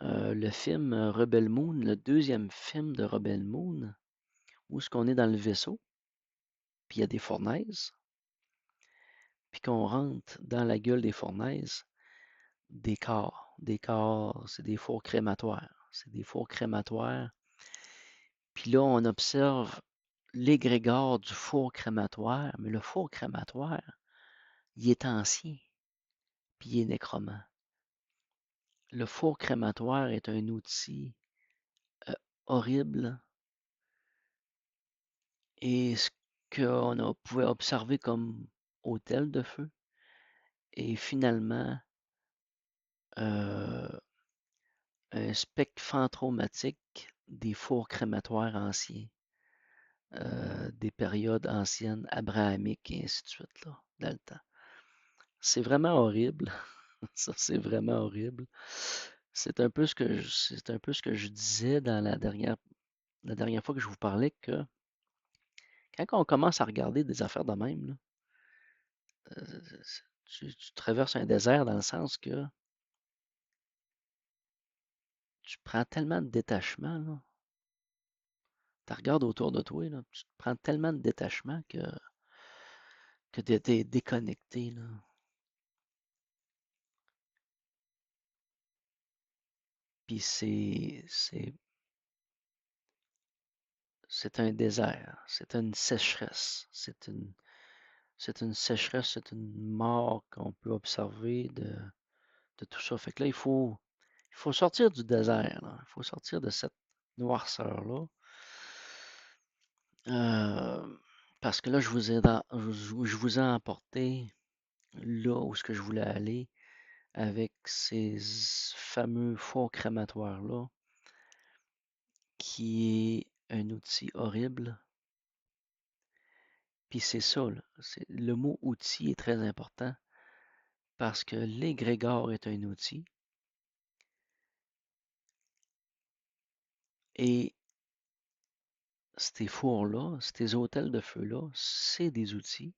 le film Rebel Moon, le deuxième film de Rebel Moon, où ce qu'on est dans le vaisseau, puis il y a des fournaises, puis qu'on rentre dans la gueule des fournaises, des corps, c'est des fours crématoires, c'est des fours crématoires. Puis là, on observe l'égrégore du four crématoire, mais le four crématoire, il est ancien, puis il est nécromant. Le four crématoire est un outil horrible et ce qu'on a pouvait observer comme hôtel de feu est finalement un spectre fantomatique des fours crématoires anciens, des périodes anciennes, abrahamiques et ainsi de suite, là, dans le temps. C'est vraiment horrible. Ça, c'est vraiment horrible. C'est un peu ce que je disais dans la dernière fois que je vous parlais que quand on commence à regarder des affaires de même, là, tu traverses un désert dans le sens que tu prends tellement de détachement, là. tu regardes autour de toi, là, tu te prends tellement de détachement que tu es déconnecté, là. Puis c'est un désert, c'est une sécheresse, c'est une sécheresse, c'est une mort qu'on peut observer de tout ça. Fait que là, il faut sortir du désert, là. Il faut sortir de cette noirceur-là. Euh, Parce que là, je vous ai emporté là où ce que je voulais aller avec ces fameux fours crématoires-là, qui est un outil horrible. Puis c'est ça, là, le mot outil est très important parce que l'égrégore est un outil et ces fours-là, ces hôtels de feu-là, c'est des outils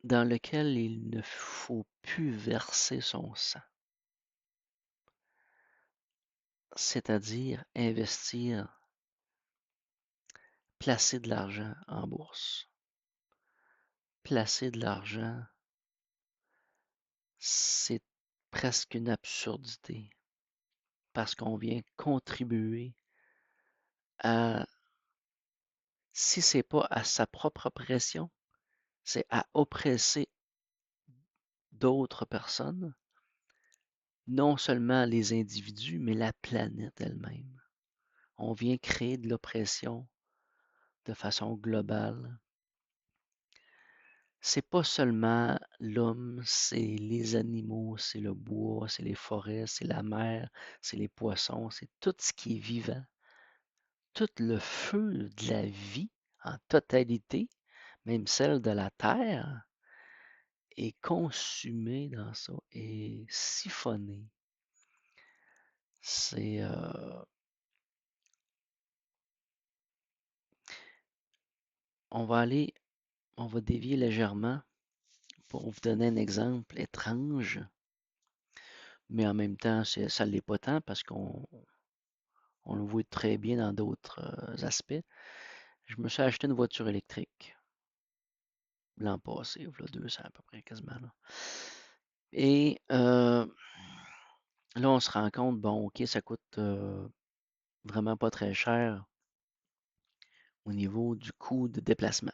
dans lesquels il ne faut plus verser son sang, c'est-à-dire investir, placer de l'argent en bourse. Placer de l'argent, c'est presque une absurdité parce qu'on vient contribuer à, si c'est pas à sa propre pression, c'est à oppresser d'autres personnes, non seulement les individus, mais la planète elle-même. On vient créer de l'oppression de façon globale. C'est pas seulement l'homme, c'est les animaux, c'est le bois, c'est les forêts, c'est la mer, c'est les poissons, c'est tout ce qui est vivant. Tout le feu de la vie en totalité, même celle de la terre, est consumé dans ça, est siphonné. C'est, on va aller, on va dévier légèrement pour vous donner un exemple étrange, mais en même temps, ça ne l'est pas tant parce qu'on le voit très bien dans d'autres aspects. Je me suis acheté une voiture électrique l'an passé, il y a 2 ans à peu près, quasiment. Là. Et là, on se rend compte, bon, OK, ça coûte vraiment pas très cher au niveau du coût de déplacement.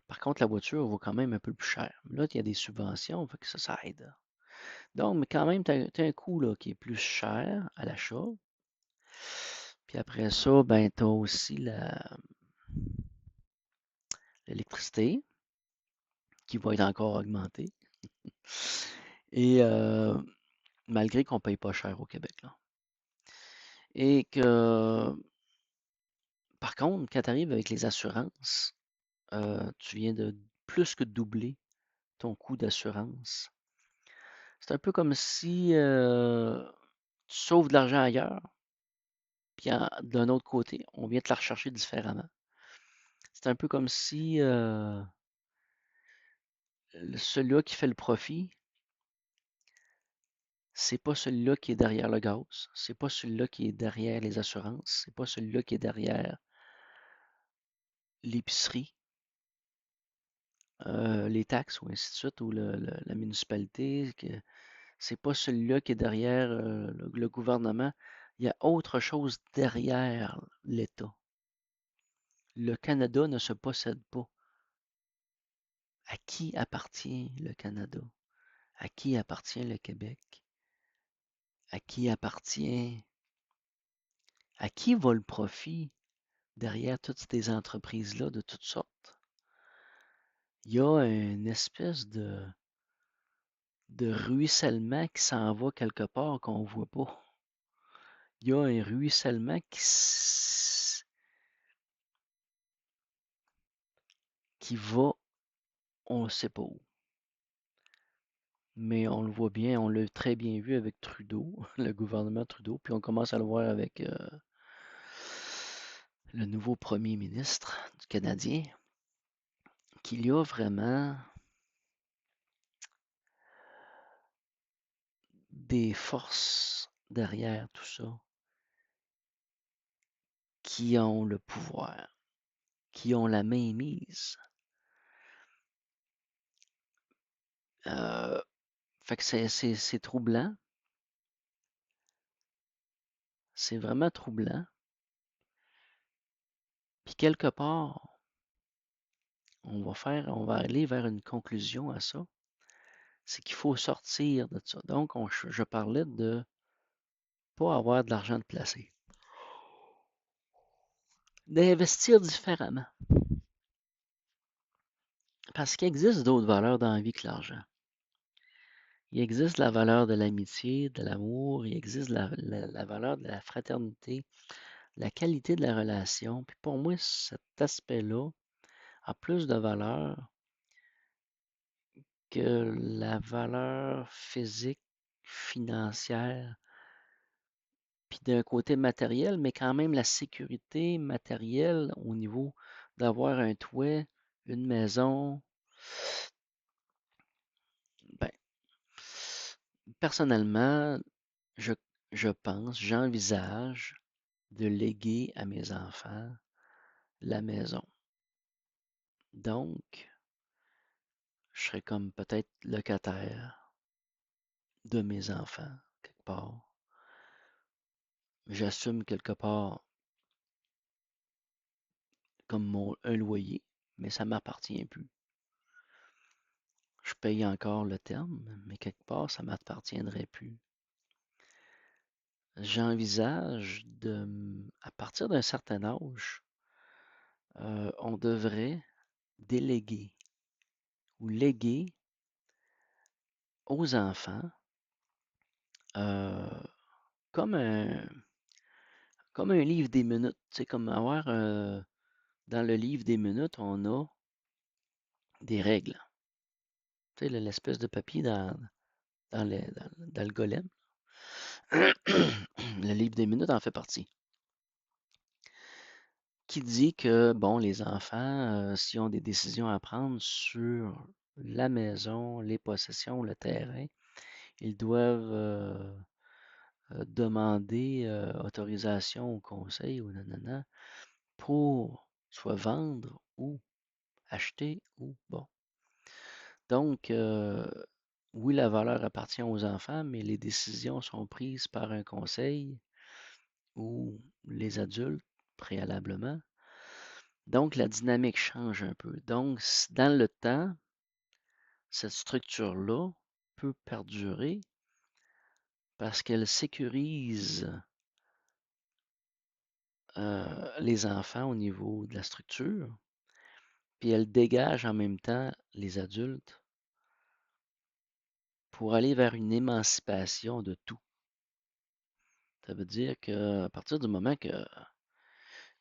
Par contre, la voiture vaut quand même un peu plus cher. Là, il y a des subventions, fait que ça aide. Donc, mais quand même, tu as un coût là, qui est plus cher à l'achat. Puis après ça, ben, tu as aussi l'électricité qui va être encore augmentée. Et malgré qu'on ne paye pas cher au Québec. Là. Et que, par contre, quand tu arrives avec les assurances, tu viens de plus que doubler ton coût d'assurance. C'est un peu comme si tu sauves de l'argent ailleurs, puis d'un autre côté, on vient te la rechercher différemment. C'est un peu comme si celui-là qui fait le profit, c'est pas celui-là qui est derrière le gaz, c'est pas celui-là qui est derrière les assurances, c'est pas celui-là qui est derrière l'épicerie, les taxes ou ainsi de suite, ou la municipalité, c'est pas celui-là qui est derrière le gouvernement. Il y a autre chose derrière l'État. Le Canada ne se possède pas. À qui appartient le Canada? À qui appartient le Québec? À qui appartient? À qui va le profit derrière toutes ces entreprises-là de toutes sortes? Il y a une espèce de ruissellement qui s'en va quelque part qu'on ne voit pas. Il y a un ruissellement qui va, on ne sait pas où. Mais on le voit bien, on l'a très bien vu avec Trudeau, le gouvernement Trudeau, puis on commence à le voir avec le nouveau premier ministre du Canadien, qu'il y a vraiment des forces derrière tout ça qui ont le pouvoir, qui ont la mainmise. Euh, Fait que c'est troublant. C'est vraiment troublant. Puis quelque part, on va aller vers une conclusion à ça. C'est qu'il faut sortir de ça. Donc, je parlais de pas avoir de l'argent de placer. D'investir différemment. Parce qu'il existe d'autres valeurs dans la vie que l'argent. Il existe la valeur de l'amitié, de l'amour, il existe la valeur de la fraternité, la qualité de la relation. Puis pour moi, cet aspect-là a plus de valeur que la valeur physique, financière, puis d'un côté matériel, mais quand même la sécurité matérielle au niveau d'avoir un toit, une maison. Ben, personnellement, je, je pense, j'envisage de léguer à mes enfants la maison. Donc, je serais comme peut-être locataire de mes enfants, quelque part. J'assume quelque part comme un loyer, mais ça m'appartient plus. Je paye encore le terme, mais quelque part, ça m'appartiendrait plus. J'envisage à partir d'un certain âge, on devrait déléguer ou léguer aux enfants euh, comme un, comme un livre des minutes. C'est comme avoir dans le livre des minutes, on a des règles. Tu sais, l'espèce de papier dans le golem. Le livre des minutes en fait partie. Qui dit que, bon, les enfants, s'ils ont des décisions à prendre sur la maison, les possessions, le terrain, ils doivent demander autorisation au conseil ou nanana pour soit vendre ou acheter ou bon. Donc, oui, la valeur appartient aux enfants, mais les décisions sont prises par un conseil ou les adultes préalablement. Donc, la dynamique change un peu. Donc, dans le temps, cette structure-là peut perdurer parce qu'elle sécurise les enfants au niveau de la structure, puis elle dégage en même temps les adultes pour aller vers une émancipation de tout. Ça veut dire qu'à partir du moment qu'il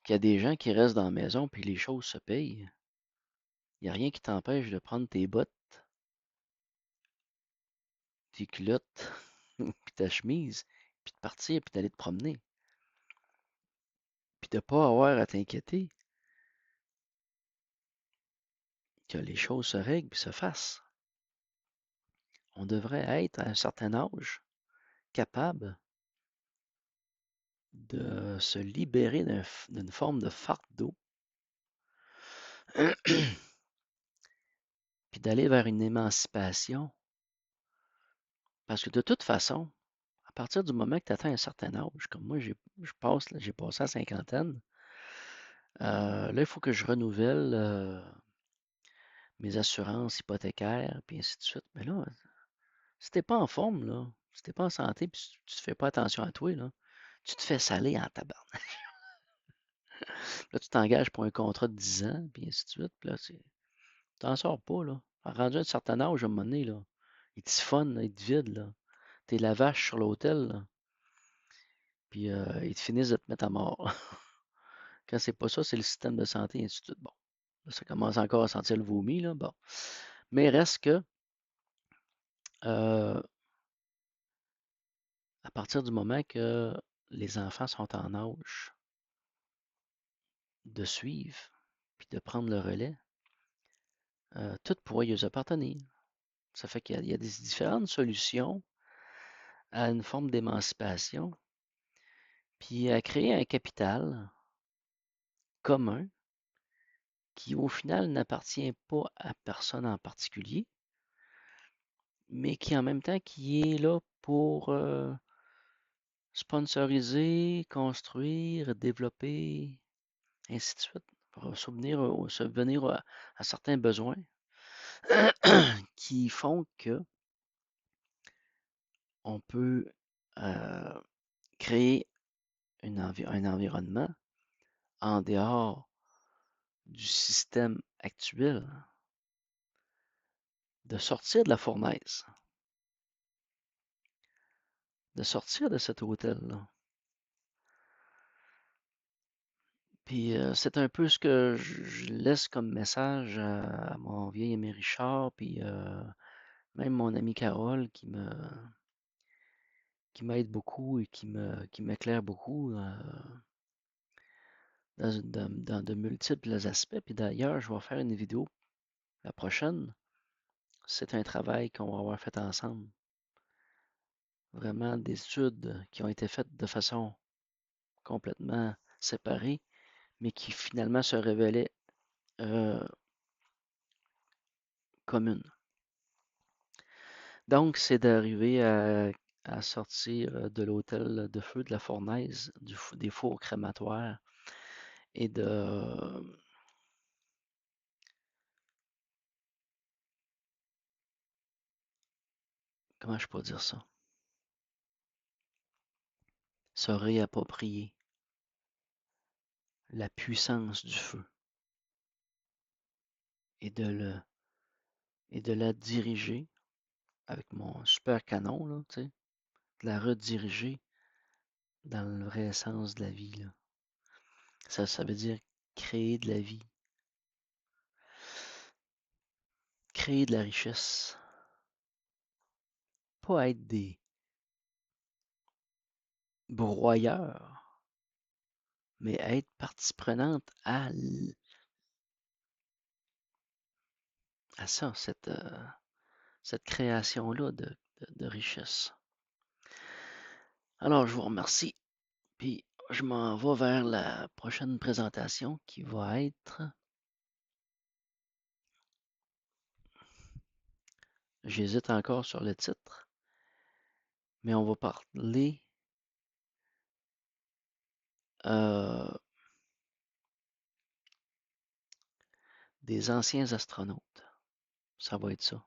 y a des gens qui restent dans la maison puis les choses se payent, il n'y a rien qui t'empêche de prendre tes bottes, tes culottes, puis ta chemise, puis de partir, puis d'aller te promener. Puis de ne pas avoir à t'inquiéter que les choses se règlent puis se fassent. On devrait être à un certain âge capable de se libérer d'une forme de fardeau, puis d'aller vers une émancipation. Parce que de toute façon, à partir du moment que tu atteins un certain âge, comme moi, j'ai passé la cinquantaine, là, il faut que je renouvelle mes assurances hypothécaires, puis ainsi de suite. Mais là, si t'es pas en forme, là, si t'es pas en santé, puis tu fais pas attention à toi, là, tu te fais saler en tabarnak. Là, tu t'engages pour un contrat de 10 ans, puis ainsi de suite. Puis là, tu t'en sors pas, là. Rendu à un certain âge, à un moment donné, là, il te siphonne, là, il te vide, là. T'es la vache sur l'autel, là. Puis ils te finissent de te mettre à mort. Quand c'est pas ça, c'est le système de santé, et ainsi de suite. Bon, là, ça commence encore à sentir le vomi, là. Bon. Mais reste que, euh, à partir du moment que les enfants sont en âge de suivre, puis de prendre le relais, tout pourrait y appartenir. Ça fait qu'il y a des différentes solutions à une forme d'émancipation, puis à créer un capital commun qui, au final, n'appartient pas à personne en particulier, mais qui, en même temps, qui est là pour sponsoriser, construire, développer, ainsi de suite, pour subvenir à certains besoins qui font que on peut créer un environnement en dehors du système actuel, de sortir de la fournaise, de sortir de cet hôtel-là. Puis c'est un peu ce que je laisse comme message à mon vieil ami Richard, puis même mon ami Carole qui m'aide beaucoup et qui m'éclaire beaucoup dans de multiples aspects. Puis d'ailleurs, je vais faire une vidéo la prochaine. C'est un travail qu'on va avoir fait ensemble. Vraiment des études qui ont été faites de façon complètement séparée, mais qui finalement se révélaient communes. Donc, c'est d'arriver à sortir de l'hôtel de feu, de la fournaise, des fours crématoires et comment je peux dire ça? Se réapproprier la puissance du feu et et de la diriger avec mon super canon, là, tu sais, de la rediriger dans le vrai sens de la vie, là. Ça veut dire créer de la vie, créer de la richesse, pas être des broyeurs, mais être partie prenante à ça, cette création-là de richesse. Alors, je vous remercie, puis je m'en vais vers la prochaine présentation qui va être, j'hésite encore sur le titre, mais on va parler des anciens astronautes. Ça va être ça.